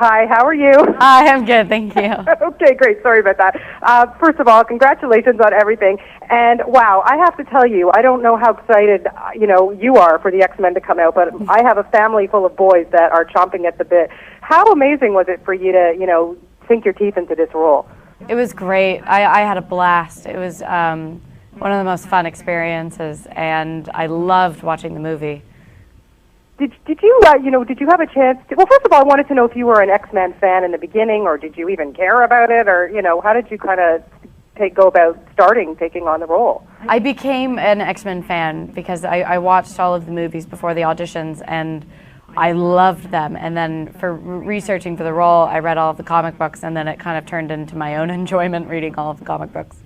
Hi, how are you? Hi, I'm good, thank you. Okay, great. Sorry about that. First of all, congratulations on everything. And wow, I have to tell you, I don't know how excited you are for the X-Men to come out, but I have a family full of boys that are chomping at the bit. How amazing was it for you to, sink your teeth into this role? It was great. I had a blast. It was one of the most fun experiences, and I loved watching the movie. Did you did you have a chance to, well, first of all, I wanted to know if you were an X-Men fan in the beginning, or did you even care about it, or how did you kind of go about taking on the role? I became an X-Men fan because I watched all of the movies before the auditions, and I loved them. And then for researching for the role, I read all of the comic books, and then it kind of turned into my own enjoyment reading all of the comic books.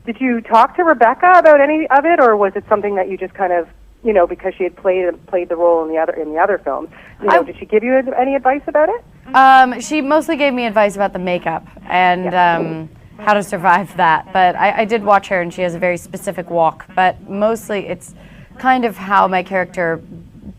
Did you talk to Rebecca about any of it, or was it something that you just kind of, because she had played the role in the other films, did she give you any advice about it? She mostly gave me advice about the makeup and how to survive that. But I did watch her, and she has a very specific walk. But mostly it's kind of how my character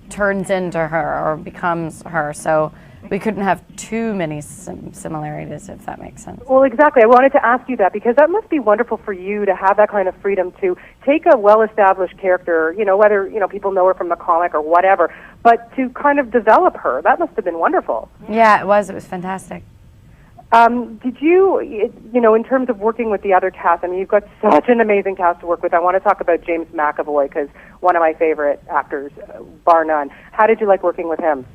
turns into her or becomes her. So we couldn't have too many similarities, if that makes sense. Well, exactly. I wanted to ask you that because that must be wonderful for you to have that kind of freedom to take a well-established character, whether, people know her from the comic or whatever, but to kind of develop her. That must have been wonderful. Yeah, it was. It was fantastic. Did you, in terms of working with the other cast, I mean, you've got such an amazing cast to work with. I want to talk about James McAvoy because one of my favorite actors, bar none. How did you like working with him?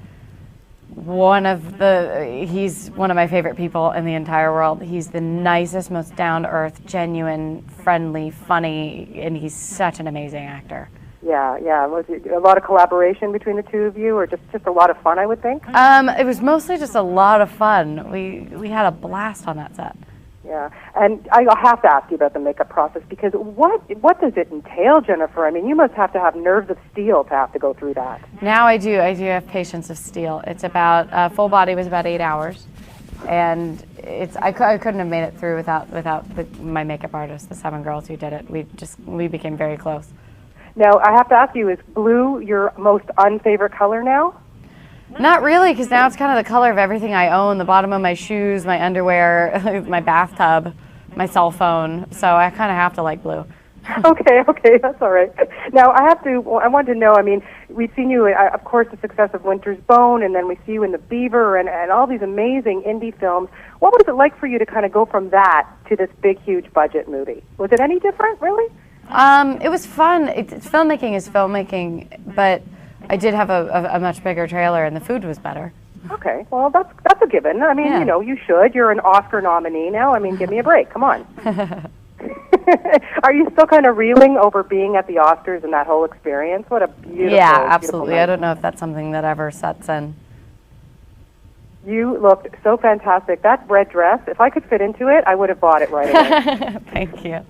He's one of my favorite people in the entire world. He's the nicest, most down-to-earth, genuine, friendly, funny, and he's such an amazing actor. Yeah. Was it a lot of collaboration between the two of you, or just a lot of fun, I would think? It was mostly just a lot of fun. We had a blast on that set. Yeah, and I'll have to ask you about the makeup process because what does it entail, Jennifer? I mean, you must have to have nerves of steel to have to go through that. Now I do. I do have patience of steel. It's about full body was about 8 hours, and I couldn't have made it through without my makeup artist, the 7 girls who did it. We became very close. Now I have to ask you: is blue your most unfavorite color now? Not really, because now it's kind of the color of everything I own, the bottom of my shoes, my underwear, my bathtub, my cell phone, so I kind of have to like blue. Okay, that's all right. Now, I wanted to know, I mean, we've seen you, of course, the success of Winter's Bone, and then we see you in The Beaver and all these amazing indie films. What was it like for you to kind of go from that to this big, huge budget movie? Was it any different, really? It was fun. Filmmaking is filmmaking, but I did have a much bigger trailer, and the food was better. Okay, well, that's a given. I mean, yeah. You should. You're an Oscar nominee now. I mean, give me a break. Come on. Are you still kind of reeling over being at the Oscars and that whole experience? What a beautiful, yeah, absolutely. Beautiful I don't know if that's something that ever sets in. You looked so fantastic. That red dress, if I could fit into it, I would have bought it right away. Thank you.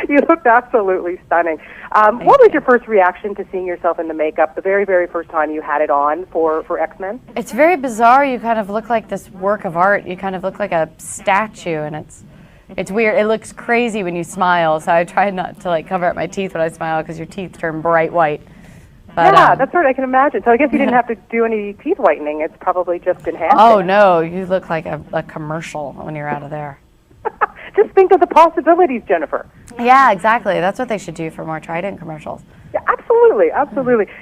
You looked absolutely stunning. What was your first reaction to seeing yourself in the makeup the very, very first time you had it on for X-Men? It's very bizarre. You kind of look like this work of art. You kind of look like a statue, and it's weird. It looks crazy when you smile, so I tried not to cover up my teeth when I smile because your teeth turn bright white. But, yeah, that's what I can imagine. So I guess you didn't have to do any teeth whitening. It's probably just enhanced. Oh, no. You look like a commercial when you're out of there. Just think of the possibilities, Jennifer. Yeah, exactly. That's what they should do for more Trident commercials. Yeah, absolutely.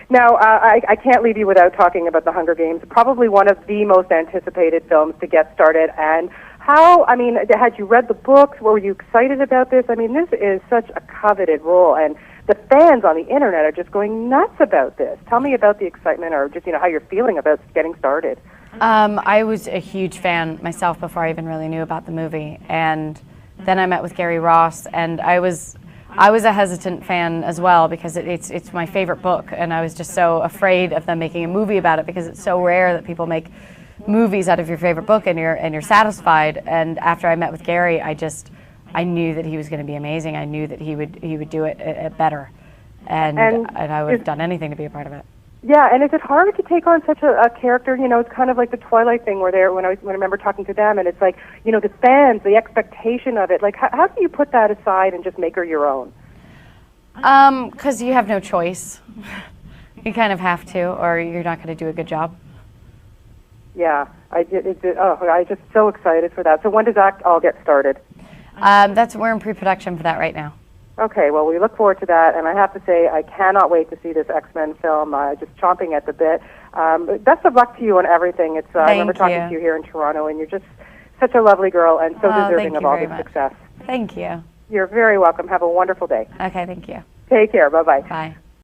Now, I can't leave you without talking about The Hunger Games, probably one of the most anticipated films to get started. And had you read the books? Were you excited about this? I mean, this is such a coveted role, and the fans on the internet are just going nuts about this. Tell me about the excitement, or just how you're feeling about getting started. I was a huge fan myself before I even really knew about the movie, and then I met with Gary Ross, and I was a hesitant fan as well because it's my favorite book, and I was just so afraid of them making a movie about it because it's so rare that people make movies out of your favorite book and you're satisfied. And after I met with Gary, I knew that he was going to be amazing. I knew that he would do it better, and I would have done anything to be a part of it. Yeah, and is it hard to take on such a character? It's kind of like the Twilight thing when I remember talking to them, and it's like, the fans, the expectation of it. Like, how do you put that aside and just make her your own? Because you have no choice. You kind of have to, or you're not going to do a good job. Yeah, I just so excited for that. So when does that all get started? We're in pre-production for that right now. Okay, well, we look forward to that, and I have to say, I cannot wait to see this X-Men film, just chomping at the bit. Best of luck to you on everything. I remember talking to you here in Toronto, and you're just such a lovely girl and so deserving of all this success. Thank you. You're very welcome. Have a wonderful day. Okay, thank you. Take care. Bye-bye. Bye.